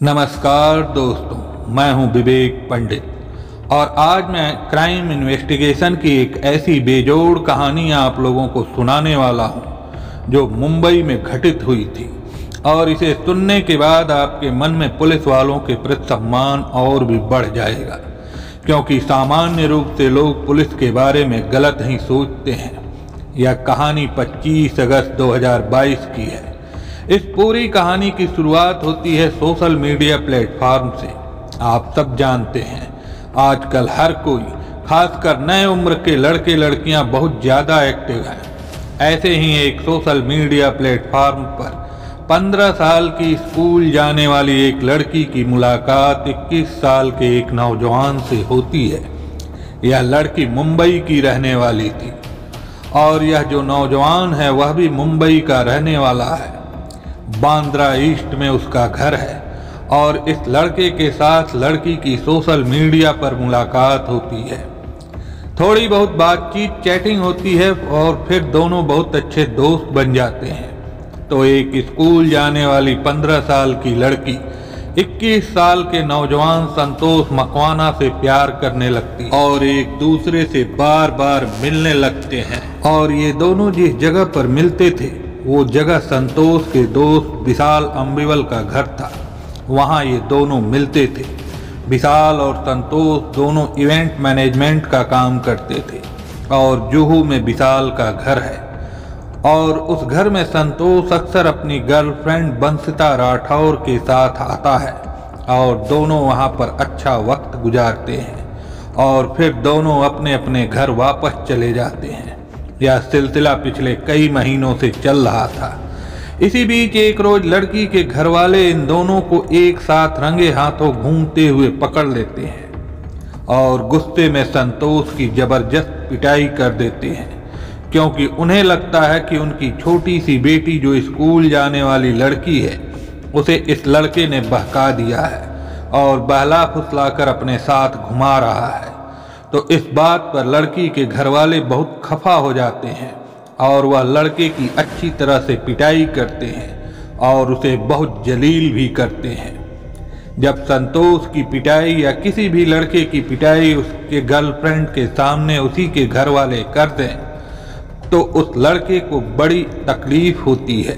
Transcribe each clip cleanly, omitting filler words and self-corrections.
नमस्कार दोस्तों, मैं हूं विवेक पंडित और आज मैं क्राइम इन्वेस्टिगेशन की एक ऐसी बेजोड़ कहानी आप लोगों को सुनाने वाला हूं जो मुंबई में घटित हुई थी। और इसे सुनने के बाद आपके मन में पुलिस वालों के प्रति सम्मान और भी बढ़ जाएगा, क्योंकि सामान्य रूप से लोग पुलिस के बारे में गलत ही सोचते हैं। यह कहानी 25 अगस्त 2022 की है। इस पूरी कहानी की शुरुआत होती है सोशल मीडिया प्लेटफॉर्म से। आप सब जानते हैं आजकल हर कोई, खासकर नए उम्र के लड़के लड़कियां बहुत ज़्यादा एक्टिव हैं। ऐसे ही एक सोशल मीडिया प्लेटफॉर्म पर 15 साल की स्कूल जाने वाली एक लड़की की मुलाकात 21 साल के एक नौजवान से होती है। यह लड़की मुंबई की रहने वाली थी और यह जो नौजवान है वह भी मुंबई का रहने वाला है। बांद्रा ईस्ट में उसका घर है और इस लड़के के साथ लड़की की सोशल मीडिया पर मुलाकात होती है। थोड़ी बहुत बातचीत, चैटिंग होती है और फिर दोनों बहुत अच्छे दोस्त बन जाते हैं। तो एक स्कूल जाने वाली 15 साल की लड़की 21 साल के नौजवान संतोष मकवाना से प्यार करने लगती और एक दूसरे से बार बार मिलने लगते हैं। और ये दोनों जिस जगह पर मिलते थे वो जगह संतोष के दोस्त विशाल अम्बिवल का घर था। वहाँ ये दोनों मिलते थे। विशाल और संतोष दोनों इवेंट मैनेजमेंट का काम करते थे और जुहू में विशाल का घर है। और उस घर में संतोष अक्सर अपनी गर्लफ्रेंड बंसिता राठौर के साथ आता है और दोनों वहाँ पर अच्छा वक्त गुजारते हैं और फिर दोनों अपने अपने घर वापस चले जाते हैं। यह सिलसिला पिछले कई महीनों से चल रहा था। इसी बीच एक रोज लड़की के घर वाले इन दोनों को एक साथ रंगे हाथों घूमते हुए पकड़ लेते हैं और गुस्से में संतोष की जबरदस्त पिटाई कर देते हैं, क्योंकि उन्हें लगता है कि उनकी छोटी सी बेटी जो स्कूल जाने वाली लड़की है उसे इस लड़के ने बहका दिया है और बहला फुसलाकर अपने साथ घुमा रहा है। तो इस बात पर लड़की के घरवाले बहुत खफा हो जाते हैं और वह लड़के की अच्छी तरह से पिटाई करते हैं और उसे बहुत जलील भी करते हैं। जब संतोष की पिटाई या किसी भी लड़के की पिटाई उसके गर्लफ्रेंड के सामने उसी के घर वाले कर दें तो उस लड़के को बड़ी तकलीफ होती है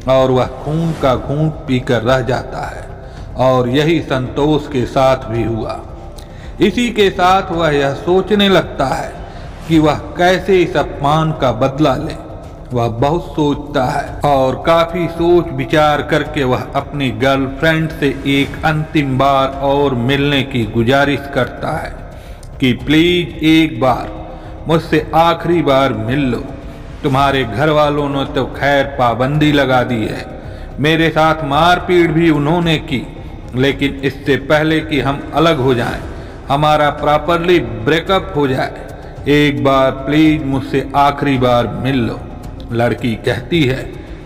और वह खून का घूंट पीकर रह जाता है। और यही संतोष के साथ भी हुआ। इसी के साथ वह यह सोचने लगता है कि वह कैसे इस अपमान का बदला ले। वह बहुत सोचता है और काफी सोच विचार करके वह अपनी गर्लफ्रेंड से एक अंतिम बार और मिलने की गुजारिश करता है कि प्लीज एक बार मुझसे आखिरी बार मिल लो। तुम्हारे घर वालों ने तो खैर पाबंदी लगा दी है, मेरे साथ मारपीट भी उन्होंने की, लेकिन इससे पहले कि हम अलग हो जाएं, हमारा प्रॉपरली ब्रेकअप हो जाए, एक बार प्लीज मुझसे आखिरी बार मिल लो। लड़की कहती है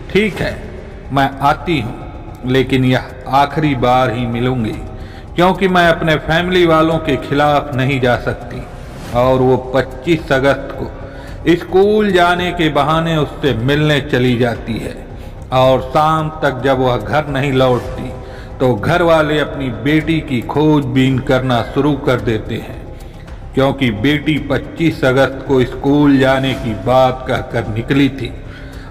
ठीक है, मैं आती हूँ, लेकिन यह आखिरी बार ही मिलूंगी, क्योंकि मैं अपने फैमिली वालों के खिलाफ नहीं जा सकती। और वो 25 अगस्त को स्कूल जाने के बहाने उससे मिलने चली जाती है और शाम तक जब वह घर नहीं लौटती तो घर वाले अपनी बेटी की खोजबीन करना शुरू कर देते हैं, क्योंकि बेटी 25 अगस्त को स्कूल जाने की बात कहकर निकली थी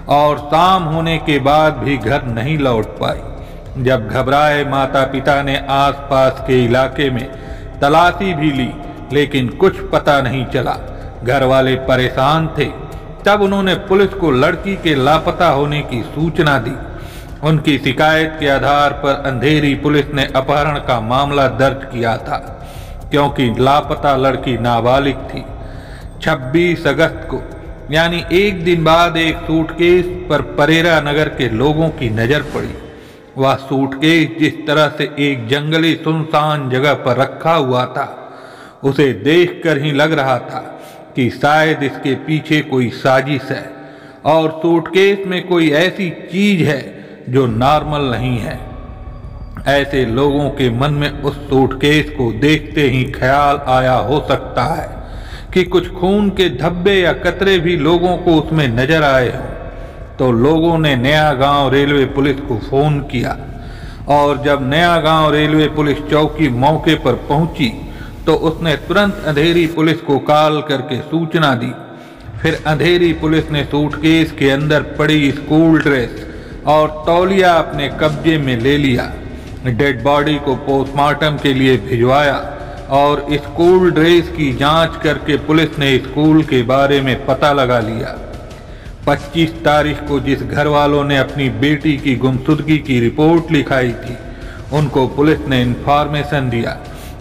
और शाम होने के बाद भी घर नहीं लौट पाई। जब घबराए माता पिता ने आसपास के इलाके में तलाशी भी ली, लेकिन कुछ पता नहीं चला। घर वाले परेशान थे। तब उन्होंने पुलिस को लड़की के लापता होने की सूचना दी। उनकी शिकायत के आधार पर अंधेरी पुलिस ने अपहरण का मामला दर्ज किया था, क्योंकि लापता लड़की नाबालिग थी। 26 अगस्त को यानी एक दिन बाद एक सूटकेस पर परेरा नगर के लोगों की नजर पड़ी। वह सूटकेस जिस तरह से एक जंगली सुनसान जगह पर रखा हुआ था, उसे देखकर ही लग रहा था कि शायद इसके पीछे कोई साजिश है और सूटकेस में कोई ऐसी चीज है जो नॉर्मल नहीं है। ऐसे लोगों के मन में उस सूटकेस को देखते ही ख्याल आया हो सकता है कि कुछ खून के धब्बे या कतरे भी लोगों को उसमें नजर आए हों। तो लोगों ने नया गांव रेलवे पुलिस को फोन किया और जब नया गांव रेलवे पुलिस चौकी मौके पर पहुंची तो उसने तुरंत अंधेरी पुलिस को कॉल करके सूचना दी। फिर अंधेरी पुलिस ने सूटकेस के अंदर पड़ी स्कूल ड्रेस और तौलिया अपने कब्जे में ले लिया। डेड बॉडी को पोस्टमार्टम के लिए भिजवाया और स्कूल ड्रेस की जांच करके पुलिस ने स्कूल के बारे में पता लगा लिया। 25 तारीख को जिस घर वालों ने अपनी बेटी की गुमशुदगी की रिपोर्ट लिखाई थी, उनको पुलिस ने इन्फॉर्मेशन दिया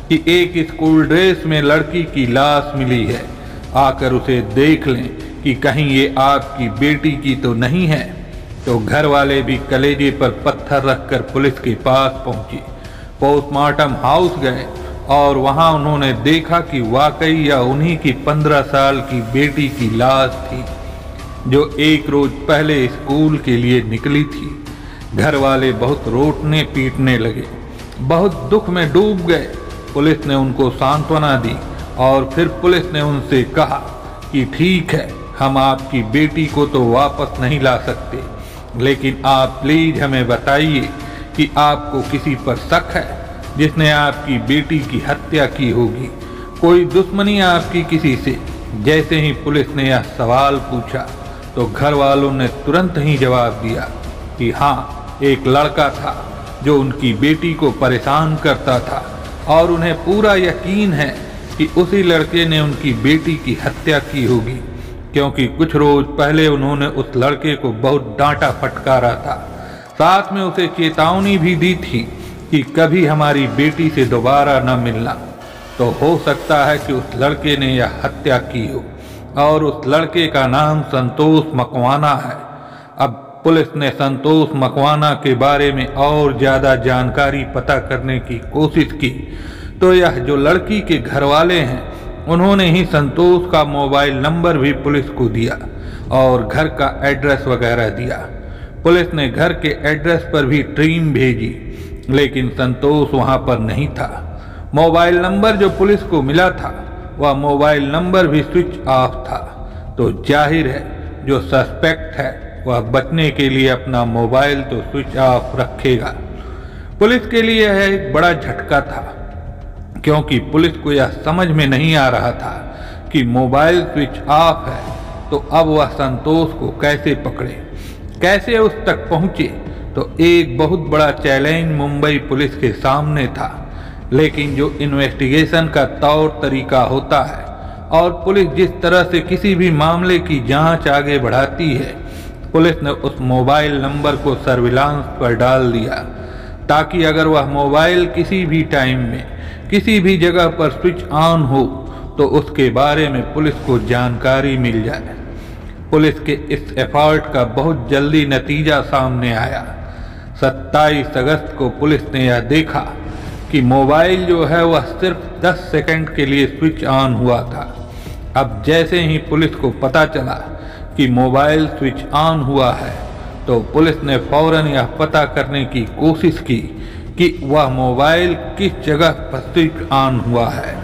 कि एक स्कूल ड्रेस में लड़की की लाश मिली है, आकर उसे देख लें कि कहीं ये आपकी बेटी की तो नहीं है। तो घर वाले भी कलेजे पर पत्थर रखकर पुलिस के पास पहुंचे। पोस्टमार्टम हाउस गए और वहां उन्होंने देखा कि वाकई यह उन्हीं की 15 साल की बेटी की लाश थी, जो एक रोज पहले स्कूल के लिए निकली थी। घर वाले बहुत रोटने पीटने लगे, बहुत दुख में डूब गए। पुलिस ने उनको सांत्वना दी और फिर पुलिस ने उनसे कहा कि ठीक है, हम आपकी बेटी को तो वापस नहीं ला सकते, लेकिन आप प्लीज हमें बताइए कि आपको किसी पर शक है जिसने आपकी बेटी की हत्या की होगी, कोई दुश्मनी आपकी किसी से। जैसे ही पुलिस ने यह सवाल पूछा तो घर वालों ने तुरंत ही जवाब दिया कि हाँ, एक लड़का था जो उनकी बेटी को परेशान करता था और उन्हें पूरा यकीन है कि उसी लड़के ने उनकी बेटी की हत्या की होगी, क्योंकि कुछ रोज पहले उन्होंने उस लड़के को बहुत डांटा फटकारा था। साथ में उसे चेतावनी भी दी थी कि कभी हमारी बेटी से दोबारा न मिलना। तो हो सकता है कि उस लड़के ने यह हत्या की हो और उस लड़के का नाम संतोष मकवाना है। अब पुलिस ने संतोष मकवाना के बारे में और ज़्यादा जानकारी पता करने की कोशिश की तो यह जो लड़की के घर वाले हैं, उन्होंने ही संतोष का मोबाइल नंबर भी पुलिस को दिया और घर का एड्रेस वगैरह दिया। पुलिस ने घर के एड्रेस पर भी टीम भेजी, लेकिन संतोष वहां पर नहीं था। मोबाइल नंबर जो पुलिस को मिला था वह मोबाइल नंबर भी स्विच ऑफ था। तो जाहिर है जो सस्पेक्ट है वह बचने के लिए अपना मोबाइल तो स्विच ऑफ रखेगा। पुलिस के लिए यह एक बड़ा झटका था, क्योंकि पुलिस को यह समझ में नहीं आ रहा था कि मोबाइल स्विच ऑफ है तो अब वह संतोष को कैसे पकड़े, कैसे उस तक पहुंचे। तो एक बहुत बड़ा चैलेंज मुंबई पुलिस के सामने था। लेकिन जो इन्वेस्टिगेशन का तौर तरीका होता है और पुलिस जिस तरह से किसी भी मामले की जांच आगे बढ़ाती है, पुलिस ने उस मोबाइल नंबर को सर्विलांस पर डाल दिया ताकि अगर वह मोबाइल किसी भी टाइम में किसी भी जगह पर स्विच ऑन हो तो उसके बारे में पुलिस को जानकारी मिल जाए। पुलिस के इस एफर्ट का बहुत जल्दी नतीजा सामने आया। 27 अगस्त को पुलिस ने यह देखा कि मोबाइल जो है वह सिर्फ 10 सेकंड के लिए स्विच ऑन हुआ था। अब जैसे ही पुलिस को पता चला कि मोबाइल स्विच ऑन हुआ है तो पुलिस ने फौरन यह पता करने की कोशिश की कि वह मोबाइल किस जगह पर स्विच ऑन हुआ है।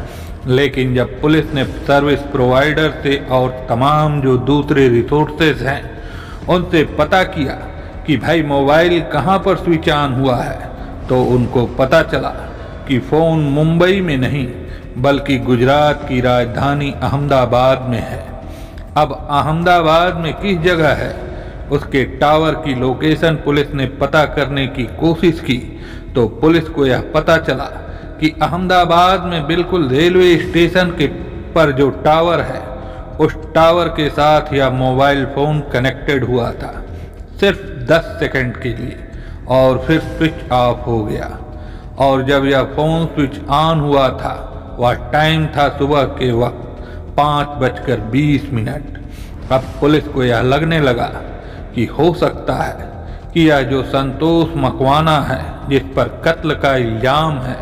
लेकिन जब पुलिस ने सर्विस प्रोवाइडर से और तमाम जो दूसरे रिसोर्सेज हैं उनसे पता किया कि भाई मोबाइल कहाँ पर स्विच ऑन हुआ है, तो उनको पता चला कि फ़ोन मुंबई में नहीं बल्कि गुजरात की राजधानी अहमदाबाद में है। अब अहमदाबाद में किस जगह है उसके टावर की लोकेशन पुलिस ने पता करने की कोशिश की तो पुलिस को यह पता चला कि अहमदाबाद में बिल्कुल रेलवे स्टेशन के पर जो टावर है उस टावर के साथ यह मोबाइल फ़ोन कनेक्टेड हुआ था सिर्फ 10 सेकंड के लिए और फिर स्विच ऑफ हो गया। और जब यह फ़ोन स्विच ऑन हुआ था वह टाइम था सुबह के वक्त 5:20। अब पुलिस को यह लगने लगा कि हो सकता है कि यह जो संतोष मकवाना है जिस पर कत्ल का इल्ज़ाम है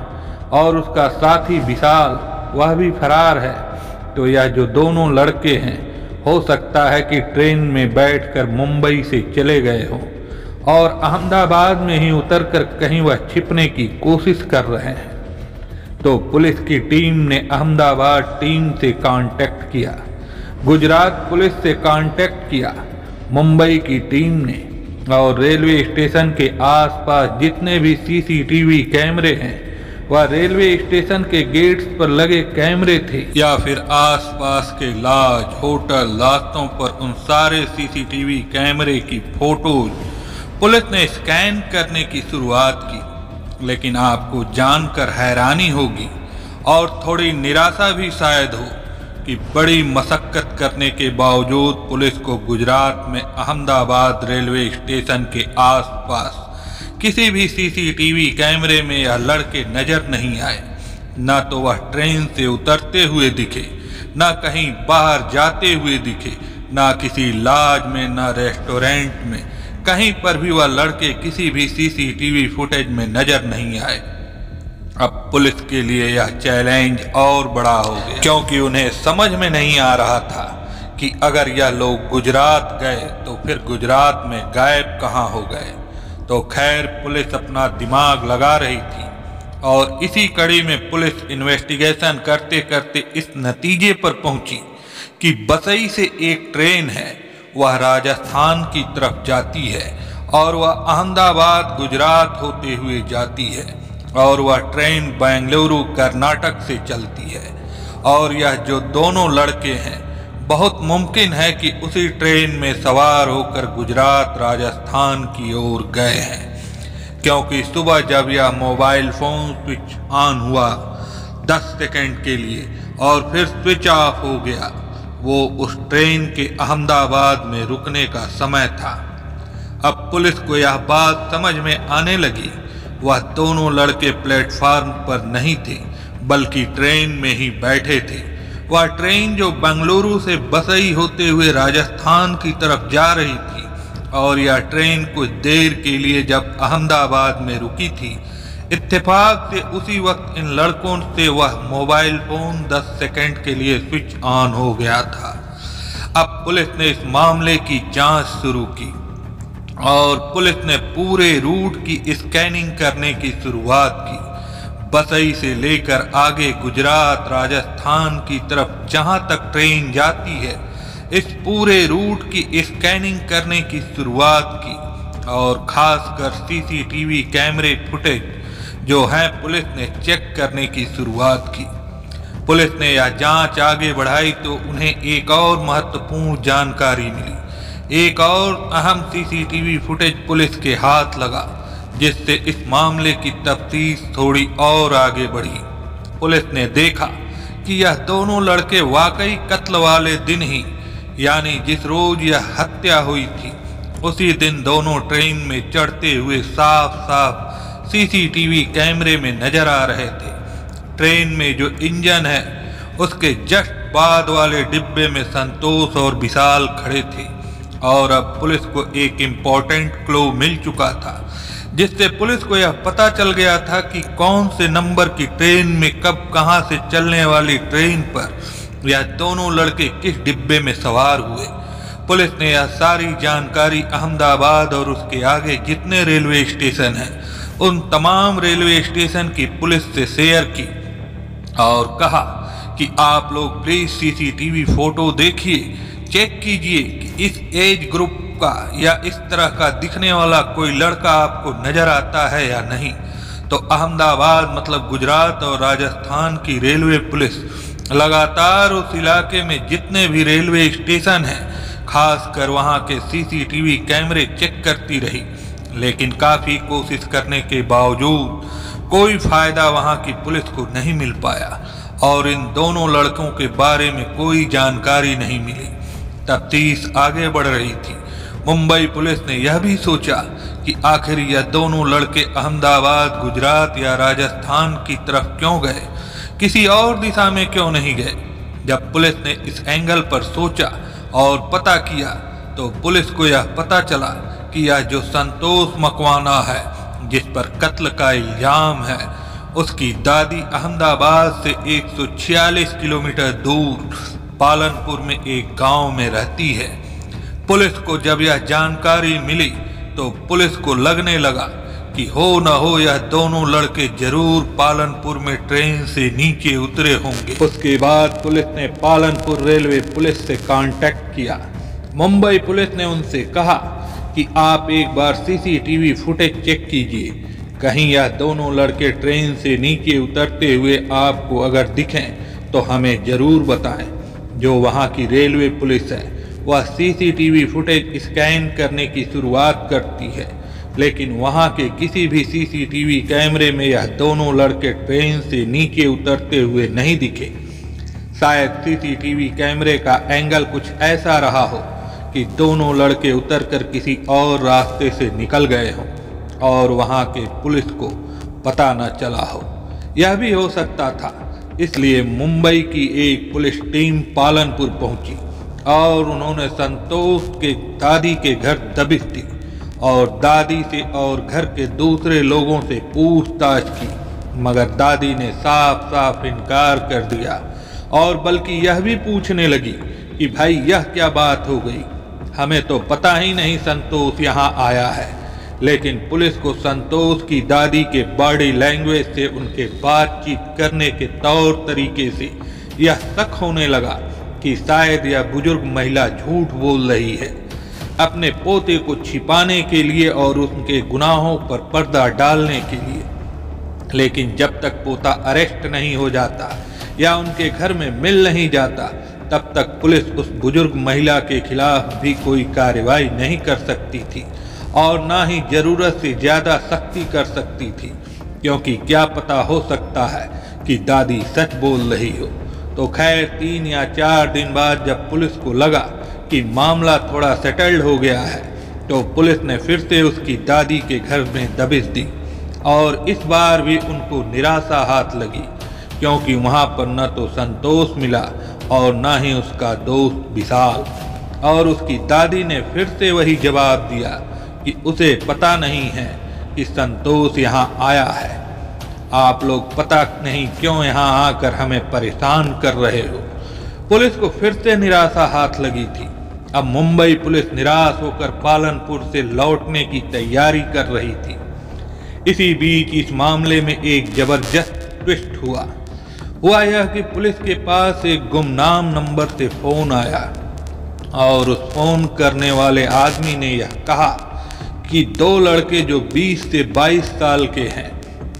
और उसका साथी विशाल वह भी फरार है, तो यह जो दोनों लड़के हैं हो सकता है कि ट्रेन में बैठकर मुंबई से चले गए हों और अहमदाबाद में ही उतरकर कहीं वह छिपने की कोशिश कर रहे हैं। तो पुलिस की टीम ने अहमदाबाद टीम से कांटेक्ट किया, गुजरात पुलिस से कांटेक्ट किया, मुंबई की टीम ने और रेलवे स्टेशन के आसपास जितने भी सीसीटीवी कैमरे हैं वह रेलवे स्टेशन के गेट्स पर लगे कैमरे थे या फिर आसपास के लॉज, होटल, रास्तों पर उन सारे सीसीटीवी कैमरे की फोटोज पुलिस ने स्कैन करने की शुरुआत की। लेकिन आपको जानकर हैरानी होगी और थोड़ी निराशा भी शायद हो कि बड़ी मशक्कत करने के बावजूद पुलिस को गुजरात में अहमदाबाद रेलवे स्टेशन के आसपास किसी भी सीसीटीवी कैमरे में यह लड़के नजर नहीं आए। न तो वह ट्रेन से उतरते हुए दिखे, न कहीं बाहर जाते हुए दिखे, न किसी लॉज में, न रेस्टोरेंट में, कहीं पर भी वह लड़के किसी भी सीसीटीवी फुटेज में नजर नहीं आए। अब पुलिस के लिए यह चैलेंज और बड़ा हो गया, क्योंकि उन्हें समझ में नहीं आ रहा था कि अगर यह लोग गुजरात गए तो फिर गुजरात में गायब कहाँ हो गए। तो खैर पुलिस अपना दिमाग लगा रही थी और इसी कड़ी में पुलिस इन्वेस्टिगेशन करते करते इस नतीजे पर पहुंची कि बसई से एक ट्रेन है, वह राजस्थान की तरफ जाती है और वह अहमदाबाद गुजरात होते हुए जाती है और वह ट्रेन बेंगलुरु कर्नाटक से चलती है। और यह जो दोनों लड़के हैं बहुत मुमकिन है कि उसी ट्रेन में सवार होकर गुजरात राजस्थान की ओर गए हैं, क्योंकि सुबह जब यह मोबाइल फोन स्विच ऑन हुआ 10 सेकंड के लिए और फिर स्विच ऑफ हो गया, वो उस ट्रेन के अहमदाबाद में रुकने का समय था। अब पुलिस को यह बात समझ में आने लगी, वह दोनों लड़के प्लेटफार्म पर नहीं थे बल्कि ट्रेन में ही बैठे थे। वह ट्रेन जो बेंगलुरु से बसई होते हुए राजस्थान की तरफ जा रही थी और यह ट्रेन कुछ देर के लिए जब अहमदाबाद में रुकी थी, इत्तेफाक से उसी वक्त इन लड़कों से वह मोबाइल फोन 10 सेकंड के लिए स्विच ऑन हो गया था। अब पुलिस ने इस मामले की जांच शुरू की और पुलिस ने पूरे रूट की स्कैनिंग करने की शुरुआत की। बसई से लेकर आगे गुजरात राजस्थान की तरफ जहां तक ट्रेन जाती है, इस पूरे रूट की स्कैनिंग करने की शुरुआत की और खासकर सीसीटीवी कैमरे फुटेज जो है पुलिस ने चेक करने की शुरुआत की। पुलिस ने यह जांच आगे बढ़ाई तो उन्हें एक और महत्वपूर्ण जानकारी मिली। एक और अहम सीसीटीवी फुटेज पुलिस के हाथ लगा, जिससे इस मामले की तफ्तीश थोड़ी और आगे बढ़ी। पुलिस ने देखा कि यह दोनों लड़के वाकई कत्ल वाले दिन ही, यानी जिस रोज यह हत्या हुई थी, उसी दिन दोनों ट्रेन में चढ़ते हुए साफ साफ सीसीटीवी कैमरे में नजर आ रहे थे। ट्रेन में जो इंजन है उसके जस्ट बाद वाले डिब्बे में संतोष और विशाल खड़े थे और अब पुलिस को एक इम्पोर्टेंट क्लू मिल चुका था, जिससे पुलिस को यह पता चल गया था कि कौन से नंबर की ट्रेन में कब कहां से चलने वाली ट्रेन पर यह दोनों लड़के किस डिब्बे में सवार हुए। पुलिस ने यह सारी जानकारी अहमदाबाद और उसके आगे जितने रेलवे स्टेशन हैं उन तमाम रेलवे स्टेशन की पुलिस से शेयर की और कहा कि आप लोग प्लीज सीसीटीवी फोटो देखिए, चेक कीजिए कि इस एज ग्रुप का या इस तरह का दिखने वाला कोई लड़का आपको नजर आता है या नहीं। तो अहमदाबाद मतलब गुजरात और राजस्थान की रेलवे पुलिस लगातार उस इलाके में जितने भी रेलवे स्टेशन हैं खासकर वहां के सीसीटीवी कैमरे चेक करती रही, लेकिन काफी कोशिश करने के बावजूद कोई फायदा वहां की पुलिस को नहीं मिल पाया और इन दोनों लड़कों के बारे में कोई जानकारी नहीं मिली। तफ्तीश आगे बढ़ रही थी। मुंबई पुलिस ने यह भी सोचा कि आखिर यह दोनों लड़के अहमदाबाद, गुजरात या राजस्थान की तरफ क्यों गए, किसी और दिशा में क्यों नहीं गए। जब पुलिस ने इस एंगल पर सोचा और पता किया तो पुलिस को यह पता चला कि यह जो संतोष मकवाना है जिस पर कत्ल का इल्जाम है, उसकी दादी अहमदाबाद से 146 किलोमीटर दूर पालनपुर में एक गांव में रहती है। पुलिस को जब यह जानकारी मिली तो पुलिस को लगने लगा कि हो न हो यह दोनों लड़के जरूर पालनपुर में ट्रेन से नीचे उतरे होंगे। उसके बाद पुलिस ने पालनपुर रेलवे पुलिस से कांटेक्ट किया। मुंबई पुलिस ने उनसे कहा कि आप एक बार सीसीटीवी फुटेज चेक कीजिए, कहीं यह दोनों लड़के ट्रेन से नीचे उतरते हुए आपको अगर दिखें तो हमें ज़रूर बताएं। जो वहां की रेलवे पुलिस है वह सीसीटीवी फुटेज स्कैन करने की शुरुआत करती है, लेकिन वहां के किसी भी सीसीटीवी कैमरे में यह दोनों लड़के ट्रेन से नीचे उतरते हुए नहीं दिखे। शायद सीसीटीवी कैमरे का एंगल कुछ ऐसा रहा हो कि दोनों लड़के उतरकर किसी और रास्ते से निकल गए हों और वहां के पुलिस को पता न चला हो। यह भी हो सकता था, इसलिए मुंबई की एक पुलिस टीम पालनपुर पहुंची और उन्होंने संतोष के दादी के घर दबिश दी और दादी से और घर के दूसरे लोगों से पूछताछ की, मगर दादी ने साफ साफ इनकार कर दिया और बल्कि यह भी पूछने लगी कि भाई यह क्या बात हो गई, हमें तो पता ही नहीं संतोष यहाँ आया है। लेकिन पुलिस को संतोष की दादी के बॉडी लैंग्वेज से, उनके बातचीत करने के तौर तरीके से यह शक होने लगा कि शायद यह बुजुर्ग महिला झूठ बोल रही है अपने पोते को छिपाने के लिए और उनके गुनाहों पर पर्दा डालने के लिए। लेकिन जब तक पोता अरेस्ट नहीं हो जाता या उनके घर में मिल नहीं जाता, तब तक पुलिस उस बुजुर्ग महिला के खिलाफ भी कोई कार्रवाई नहीं कर सकती थी और ना ही जरूरत से ज्यादा सख्ती कर सकती थी, क्योंकि क्या पता हो सकता है कि दादी सच बोल रही हो। तो खैर 3 या 4 दिन बाद जब पुलिस को लगा कि मामला थोड़ा सेटल्ड हो गया है, तो पुलिस ने फिर से उसकी दादी के घर में दबिश दी और इस बार भी उनको निराशा हाथ लगी, क्योंकि वहां पर न तो संतोष मिला और न ही उसका दोस्त विशाल। और उसकी दादी ने फिर से वही जवाब दिया कि उसे पता नहीं है कि संतोष यहाँ आया है। आप लोग पता नहीं क्यों यहाँ आकर हमें परेशान कर रहे हो। पुलिस को फिर से निराशा हाथ लगी थी। अब मुंबई पुलिस निराश होकर पालनपुर से लौटने की तैयारी कर रही थी। इसी बीच इस मामले में एक जबरदस्त ट्विस्ट हुआ यह कि पुलिस के पास एक गुमनाम नंबर से फोन आया और उस फोन करने वाले आदमी ने यह कहा कि 2 लड़के जो 20 से 22 साल के हैं,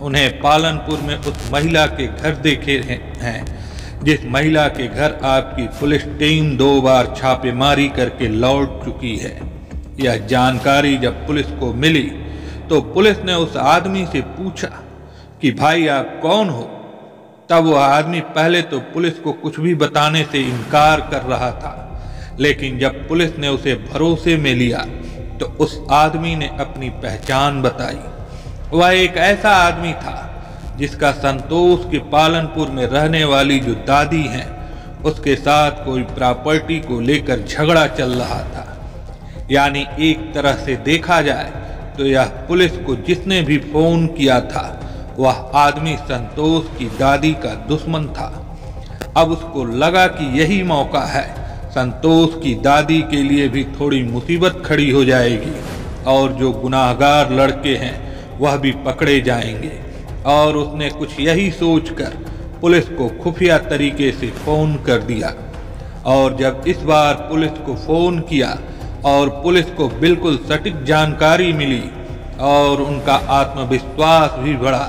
उन्हें पालनपुर में उस महिला के घर देखे हैं जिस महिला के घर आपकी पुलिस टीम 2 बार छापेमारी करके लौट चुकी है। यह जानकारी जब पुलिस को मिली तो पुलिस ने उस आदमी से पूछा कि भाई आप कौन हो। तब वह आदमी पहले तो पुलिस को कुछ भी बताने से इनकार कर रहा था, लेकिन जब पुलिस ने उसे भरोसे में लिया तो उस आदमी ने अपनी पहचान बताई। वह एक ऐसा आदमी था जिसका संतोष के पालनपुर में रहने वाली जो दादी हैं, उसके साथ कोई प्रॉपर्टी को लेकर झगड़ा चल रहा था। यानी एक तरह से देखा जाए तो यह पुलिस को जिसने भी फोन किया था वह आदमी संतोष की दादी का दुश्मन था। अब उसको लगा कि यही मौका है, संतोष की दादी के लिए भी थोड़ी मुसीबत खड़ी हो जाएगी और जो गुनाहगार लड़के हैं वह भी पकड़े जाएंगे। और उसने कुछ यही सोचकर पुलिस को खुफिया तरीके से फोन कर दिया। और जब इस बार पुलिस को फोन किया और पुलिस को बिल्कुल सटीक जानकारी मिली और उनका आत्मविश्वास भी बढ़ा,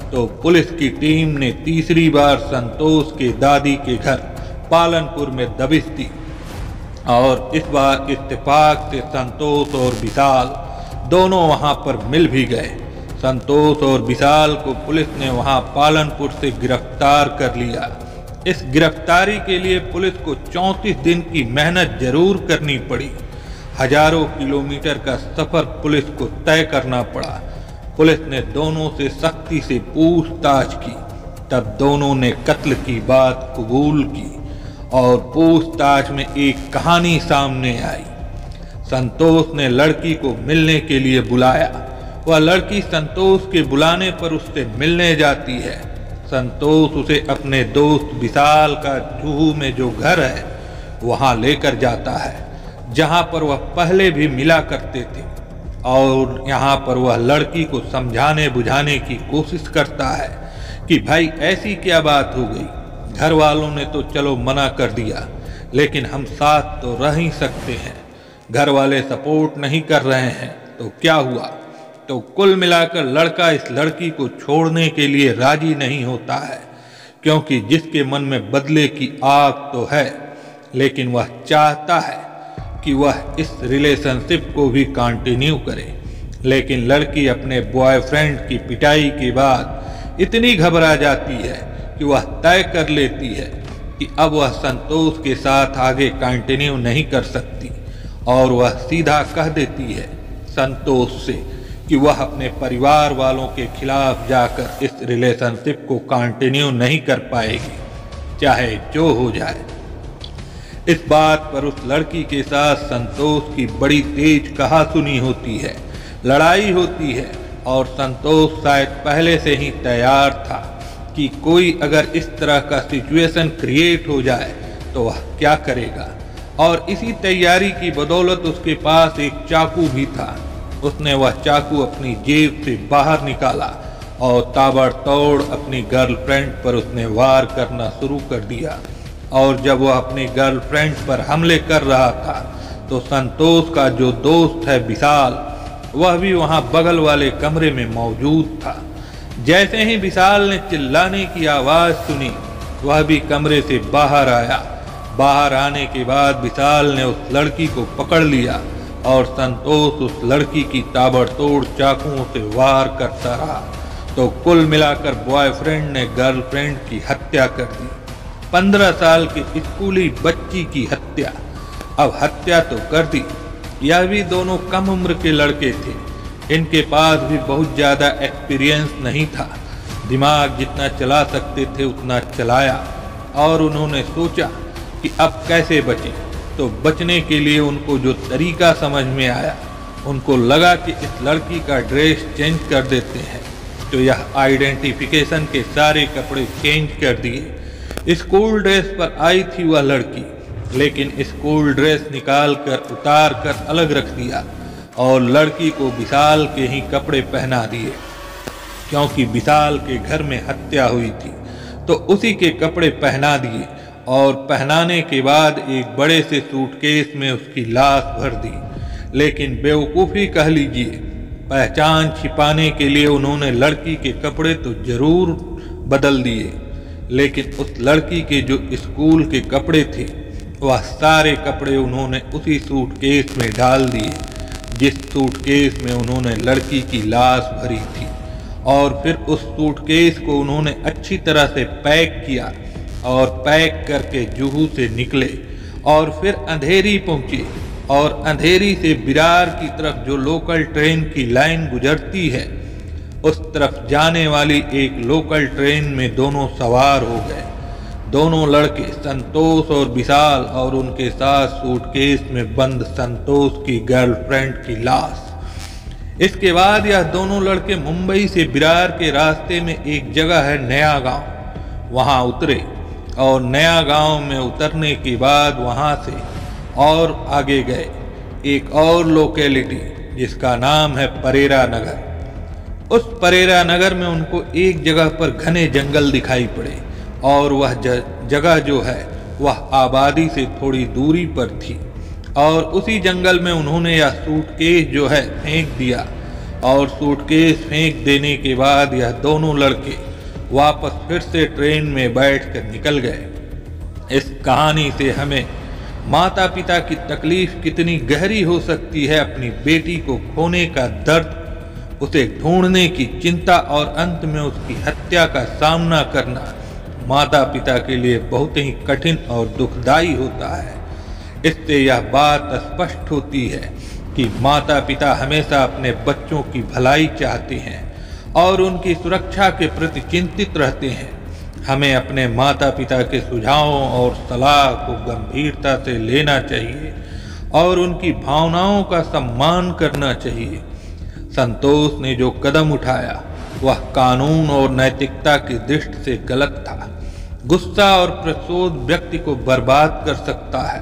तो पुलिस की टीम ने तीसरी बार संतोष के दादी के घर पालनपुर में दबिश दी। और इस बार इत्तेफाक से संतोष और विशाल दोनों वहां पर मिल भी गए। संतोष और विशाल को पुलिस ने वहां पालनपुर से गिरफ्तार कर लिया। इस गिरफ्तारी के लिए पुलिस को 34 दिन की मेहनत जरूर करनी पड़ी। हजारों किलोमीटर का सफर पुलिस को तय करना पड़ा। पुलिस ने दोनों से सख्ती से पूछताछ की, तब दोनों ने कत्ल की बात कबूल की और पूछताछ में एक कहानी सामने आई। संतोष ने लड़की को मिलने के लिए बुलाया। वह लड़की संतोष के बुलाने पर उससे मिलने जाती है। संतोष उसे अपने दोस्त विशाल का जुहू में जो घर है वहां लेकर जाता है, जहां पर वह पहले भी मिला करते थे। और यहाँ पर वह लड़की को समझाने बुझाने की कोशिश करता है कि भाई ऐसी क्या बात हो गई, घर वालों ने तो चलो मना कर दिया, लेकिन हम साथ तो रह ही सकते हैं। घर वाले सपोर्ट नहीं कर रहे हैं तो क्या हुआ। तो कुल मिलाकर लड़का इस लड़की को छोड़ने के लिए राजी नहीं होता है, क्योंकि जिसके मन में बदले की आग तो है, लेकिन वह चाहता है कि वह इस रिलेशनशिप को भी कंटिन्यू करे। लेकिन लड़की अपने बॉयफ्रेंड की पिटाई के बाद इतनी घबरा जाती है कि वह तय कर लेती है कि अब वह संतोष के साथ आगे कंटिन्यू नहीं कर सकती, और वह सीधा कह देती है संतोष से कि वह अपने परिवार वालों के खिलाफ जाकर इस रिलेशनशिप को कंटिन्यू नहीं कर पाएगी, चाहे जो हो जाए। इस बात पर उस लड़की के साथ संतोष की बड़ी तेज कहासुनी होती है, लड़ाई होती है, और संतोष शायद पहले से ही तैयार था कि कोई अगर इस तरह का सिचुएशन क्रिएट हो जाए तो वह क्या करेगा। और इसी तैयारी की बदौलत उसके पास एक चाकू भी था। उसने वह चाकू अपनी जेब से बाहर निकाला और ताबड़तोड़ अपनी गर्लफ्रेंड पर उसने वार करना शुरू कर दिया। और जब वह अपनी गर्लफ्रेंड पर हमले कर रहा था तो संतोष का जो दोस्त है विशाल, वह भी वहां बगल वाले कमरे में मौजूद था। जैसे ही विशाल ने चिल्लाने की आवाज सुनी, वह भी कमरे से बाहर आया। बाहर आने के बाद विशाल ने उस लड़की को पकड़ लिया और संतोष उस लड़की की ताबड़तोड़ चाकुओं से वार करता रहा। तो कुल मिलाकर बॉयफ्रेंड ने गर्लफ्रेंड की हत्या कर दी। 15 साल की स्कूली बच्ची की हत्या। अब हत्या तो कर दी, यह भी दोनों कम उम्र के लड़के थे। इनके पास भी बहुत ज़्यादा एक्सपीरियंस नहीं था। दिमाग जितना चला सकते थे उतना चलाया, और उन्होंने सोचा कि अब कैसे बचें। तो बचने के लिए उनको जो तरीका समझ में आया, उनको लगा कि इस लड़की का ड्रेस चेंज कर देते हैं। तो यह आइडेंटिफिकेशन के सारे कपड़े चेंज कर दिए। स्कूल ड्रेस पर आई थी वह लड़की, लेकिन स्कूल ड्रेस निकाल कर उतार कर अलग रख दिया और लड़की को विशाल के ही कपड़े पहना दिए, क्योंकि विशाल के घर में हत्या हुई थी तो उसी के कपड़े पहना दिए। और पहनाने के बाद एक बड़े से सूटकेस में उसकी लाश भर दी। लेकिन बेवकूफ़ी कह लीजिए, पहचान छिपाने के लिए उन्होंने लड़की के कपड़े तो जरूर बदल दिए, लेकिन उस लड़की के जो स्कूल के कपड़े थे वह सारे कपड़े उन्होंने उसी सूटकेस में डाल दिए जिस सूटकेस में उन्होंने लड़की की लाश भरी थी। और फिर उस सूटकेस को उन्होंने अच्छी तरह से पैक किया और पैक करके जुहू से निकले और फिर अंधेरी पहुँचे। और अंधेरी से विरार की तरफ जो लोकल ट्रेन की लाइन गुजरती है, उस तरफ जाने वाली एक लोकल ट्रेन में दोनों सवार हो गए। दोनों लड़के संतोष और विशाल, और उनके साथ सूटकेस में बंद संतोष की गर्लफ्रेंड की लाश। इसके बाद यह दोनों लड़के मुंबई से विरार के रास्ते में एक जगह है नया गांव, वहां उतरे। और नया गांव में उतरने के बाद वहां से और आगे गए एक और लोकेलिटी जिसका नाम है परेरा नगर। उस परेरा नगर में उनको एक जगह पर घने जंगल दिखाई पड़े, और वह जगह जो है वह आबादी से थोड़ी दूरी पर थी। और उसी जंगल में उन्होंने यह सूटकेस जो है फेंक दिया, और सूटकेस फेंक देने के बाद यह दोनों लड़के वापस फिर से ट्रेन में बैठकर निकल गए। इस कहानी से हमें माता पिता की तकलीफ कितनी गहरी हो सकती है, अपनी बेटी को खोने का दर्द, उसे ढूंढने की चिंता और अंत में उसकी हत्या का सामना करना माता पिता के लिए बहुत ही कठिन और दुखदाई होता है। इससे यह बात स्पष्ट होती है कि माता पिता हमेशा अपने बच्चों की भलाई चाहते हैं और उनकी सुरक्षा के प्रति चिंतित रहते हैं। हमें अपने माता पिता के सुझावों और सलाह को गंभीरता से लेना चाहिए और उनकी भावनाओं का सम्मान करना चाहिए। संतोष ने जो कदम उठाया वह कानून और नैतिकता की दृष्टि से गलत था। गुस्सा और प्रक्रोध व्यक्ति को बर्बाद कर सकता है।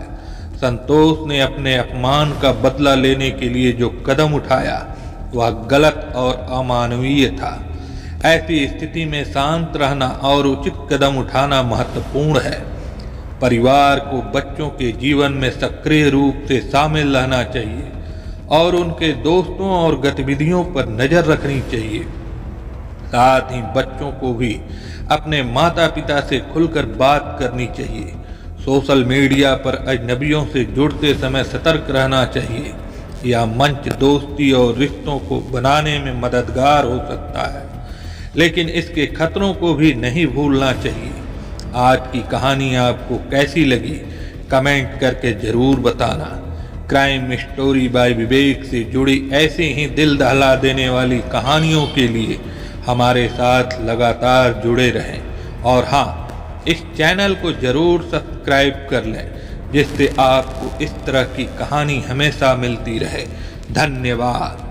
संतोष ने अपने अपमान का बदला लेने के लिए जो कदम उठाया वह गलत और अमानवीय था। ऐसी स्थिति में शांत रहना और उचित कदम उठाना महत्वपूर्ण है। परिवार को बच्चों के जीवन में सक्रिय रूप से शामिल रहना चाहिए और उनके दोस्तों और गतिविधियों पर नज़र रखनी चाहिए। साथ ही बच्चों को भी अपने माता पिता से खुलकर बात करनी चाहिए। सोशल मीडिया पर अजनबियों से जुड़ते समय सतर्क रहना चाहिए। यह मंच दोस्ती और रिश्तों को बनाने में मददगार हो सकता है, लेकिन इसके खतरों को भी नहीं भूलना चाहिए। आज की कहानी आपको कैसी लगी कमेंट करके ज़रूर बताना। क्राइम स्टोरी बाय विवेक से जुड़ी ऐसी ही दिल दहला देने वाली कहानियों के लिए हमारे साथ लगातार जुड़े रहें और हाँ, इस चैनल को ज़रूर सब्सक्राइब कर लें, जिससे आपको इस तरह की कहानी हमेशा मिलती रहे। धन्यवाद।